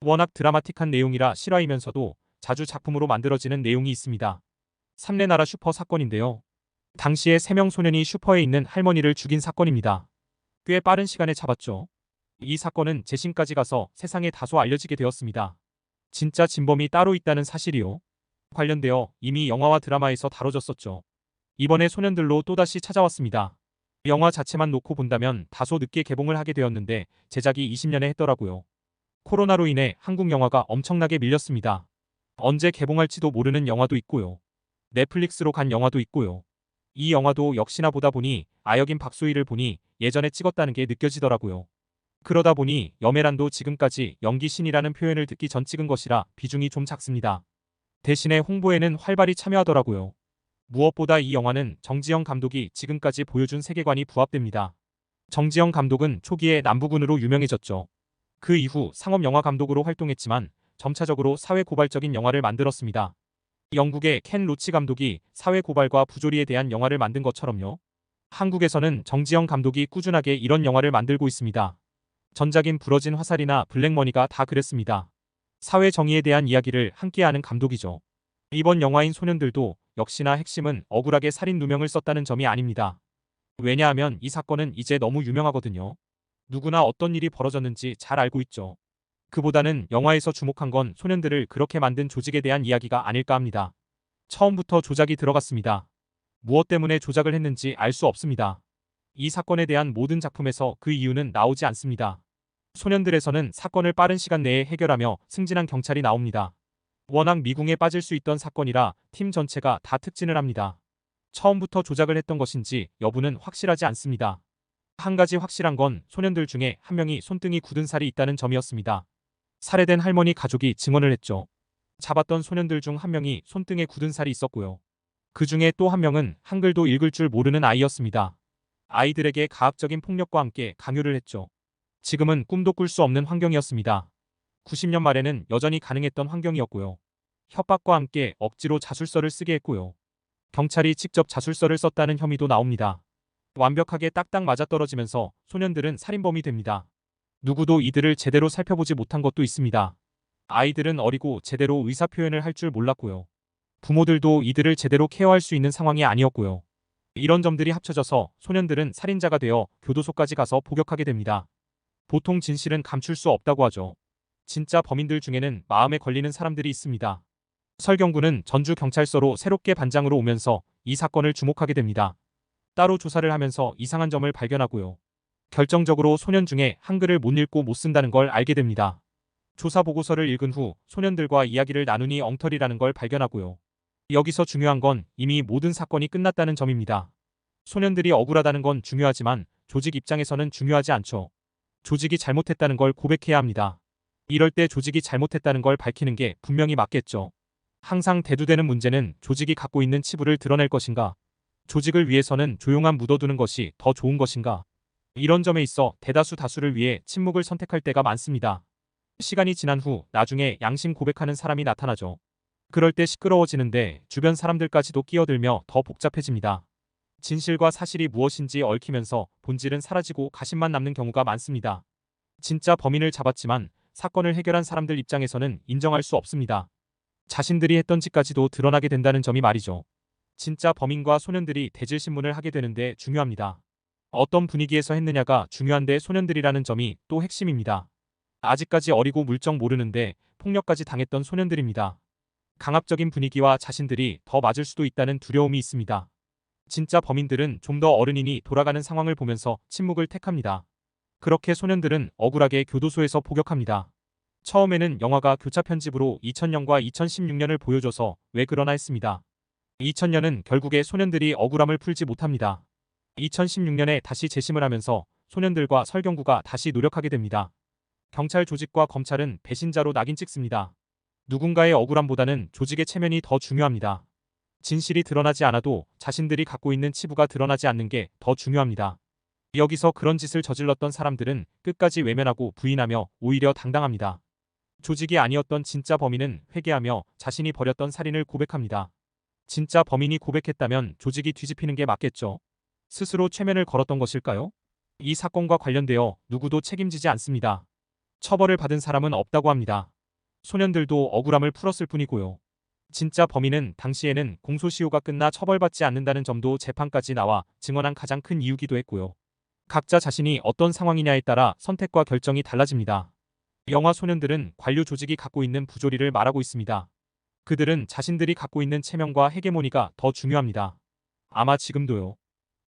워낙 드라마틱한 내용이라 실화이면서도 자주 작품으로 만들어지는 내용이 있습니다. 삼례나라 슈퍼 사건인데요. 당시에 3명 소년이 슈퍼에 있는 할머니를 죽인 사건입니다. 꽤 빠른 시간에 잡았죠. 이 사건은 재심까지 가서 세상에 다소 알려지게 되었습니다. 진짜 진범이 따로 있다는 사실이요. 관련되어 이미 영화와 드라마에서 다뤄졌었죠. 이번에 소년들로 또다시 찾아왔습니다. 영화 자체만 놓고 본다면 다소 늦게 개봉을 하게 되었는데 제작이 20년에 했더라고요. 코로나로 인해 한국 영화가 엄청나게 밀렸습니다. 언제 개봉할지도 모르는 영화도 있고요. 넷플릭스로 간 영화도 있고요. 이 영화도 역시나 보다 보니 아역인 박소희를 보니 예전에 찍었다는 게 느껴지더라고요. 그러다 보니 여메란도 지금까지 연기신이라는 표현을 듣기 전 찍은 것이라 비중이 좀 작습니다. 대신에 홍보에는 활발히 참여하더라고요. 무엇보다 이 영화는 정지영 감독이 지금까지 보여준 세계관이 부합됩니다. 정지영 감독은 초기에 남부군으로 유명해졌죠. 그 이후 상업영화 감독으로 활동했지만 점차적으로 사회고발적인 영화를 만들었습니다. 영국의 켄 로치 감독이 사회고발과 부조리에 대한 영화를 만든 것처럼요. 한국에서는 정지영 감독이 꾸준하게 이런 영화를 만들고 있습니다. 전작인 부러진 화살이나 블랙머니가 다 그랬습니다. 사회 정의에 대한 이야기를 함께하는 감독이죠. 이번 영화인 소년들도 역시나 핵심은 억울하게 살인 누명을 썼다는 점이 아닙니다. 왜냐하면 이 사건은 이제 너무 유명하거든요. 누구나 어떤 일이 벌어졌는지 잘 알고 있죠. 그보다는 영화에서 주목한 건 소년들을 그렇게 만든 조직에 대한 이야기가 아닐까 합니다. 처음부터 조작이 들어갔습니다. 무엇 때문에 조작을 했는지 알 수 없습니다. 이 사건에 대한 모든 작품에서 그 이유는 나오지 않습니다. 소년들에서는 사건을 빠른 시간 내에 해결하며 승진한 경찰이 나옵니다. 워낙 미궁에 빠질 수 있던 사건이라 팀 전체가 다 특진을 합니다. 처음부터 조작을 했던 것인지 여부는 확실하지 않습니다. 한 가지 확실한 건 소년들 중에 한 명이 손등이 굳은 살이 있다는 점이었습니다. 살해된 할머니 가족이 증언을 했죠. 잡았던 소년들 중 한 명이 손등에 굳은 살이 있었고요. 그 중에 또 한 명은 한글도 읽을 줄 모르는 아이였습니다. 아이들에게 가학적인 폭력과 함께 강요를 했죠. 지금은 꿈도 꿀 수 없는 환경이었습니다. 90년 말에는 여전히 가능했던 환경이었고요. 협박과 함께 억지로 자술서를 쓰게 했고요. 경찰이 직접 자술서를 썼다는 혐의도 나옵니다. 완벽하게 딱딱 맞아떨어지면서 소년들은 살인범이 됩니다. 누구도 이들을 제대로 살펴보지 못한 것도 있습니다. 아이들은 어리고 제대로 의사표현을 할 줄 몰랐고요. 부모들도 이들을 제대로 케어할 수 있는 상황이 아니었고요. 이런 점들이 합쳐져서 소년들은 살인자가 되어 교도소까지 가서 복역하게 됩니다. 보통 진실은 감출 수 없다고 하죠. 진짜 범인들 중에는 마음에 걸리는 사람들이 있습니다. 설경구는 전주경찰서로 새롭게 반장으로 오면서 이 사건을 주목하게 됩니다. 따로 조사를 하면서 이상한 점을 발견하고요. 결정적으로 소년 중에 한글을 못 읽고 못 쓴다는 걸 알게 됩니다. 조사 보고서를 읽은 후 소년들과 이야기를 나누니 엉터리라는 걸 발견하고요. 여기서 중요한 건 이미 모든 사건이 끝났다는 점입니다. 소년들이 억울하다는 건 중요하지만 조직 입장에서는 중요하지 않죠. 조직이 잘못했다는 걸 고백해야 합니다. 이럴 때 조직이 잘못했다는 걸 밝히는 게 분명히 맞겠죠. 항상 대두되는 문제는 조직이 갖고 있는 치부를 드러낼 것인가, 조직을 위해서는 조용한 묻어두는 것이 더 좋은 것인가. 이런 점에 있어 대다수 다수를 위해 침묵을 선택할 때가 많습니다. 시간이 지난 후 나중에 양심 고백하는 사람이 나타나죠. 그럴 때 시끄러워지는데 주변 사람들까지도 끼어들며 더 복잡해집니다. 진실과 사실이 무엇인지 얽히면서 본질은 사라지고 가심만 남는 경우가 많습니다. 진짜 범인을 잡았지만 사건을 해결한 사람들 입장에서는 인정할 수 없습니다. 자신들이 했던 짓까지도 드러나게 된다는 점이 말이죠. 진짜 범인과 소년들이 대질신문을 하게 되는데 중요합니다. 어떤 분위기에서 했느냐가 중요한데 소년들이라는 점이 또 핵심입니다. 아직까지 어리고 물정 모르는데 폭력까지 당했던 소년들입니다. 강압적인 분위기와 자신들이 더 맞을 수도 있다는 두려움이 있습니다. 진짜 범인들은 좀 더 어른이니 돌아가는 상황을 보면서 침묵을 택합니다. 그렇게 소년들은 억울하게 교도소에서 복역합니다. 처음에는 영화가 교차 편집으로 2000년과 2016년을 보여줘서 왜 그러나 했습니다. 2000년은 결국에 소년들이 억울함을 풀지 못합니다. 2016년에 다시 재심을 하면서 소년들과 설경구가 다시 노력하게 됩니다. 경찰 조직과 검찰은 배신자로 낙인 찍습니다. 누군가의 억울함보다는 조직의 체면이 더 중요합니다. 진실이 드러나지 않아도 자신들이 갖고 있는 치부가 드러나지 않는 게 더 중요합니다. 여기서 그런 짓을 저질렀던 사람들은 끝까지 외면하고 부인하며 오히려 당당합니다. 조직이 아니었던 진짜 범인은 회개하며 자신이 벌였던 살인을 고백합니다. 진짜 범인이 고백했다면 조직이 뒤집히는 게 맞겠죠. 스스로 최면을 걸었던 것일까요? 이 사건과 관련되어 누구도 책임지지 않습니다. 처벌을 받은 사람은 없다고 합니다. 소년들도 억울함을 풀었을 뿐이고요. 진짜 범인은 당시에는 공소시효가 끝나 처벌받지 않는다는 점도 재판까지 나와 증언한 가장 큰 이유기도 했고요. 각자 자신이 어떤 상황이냐에 따라 선택과 결정이 달라집니다. 영화 소년들은 관료 조직이 갖고 있는 부조리를 말하고 있습니다. 그들은 자신들이 갖고 있는 체면과 헤게모니가 더 중요합니다. 아마 지금도요.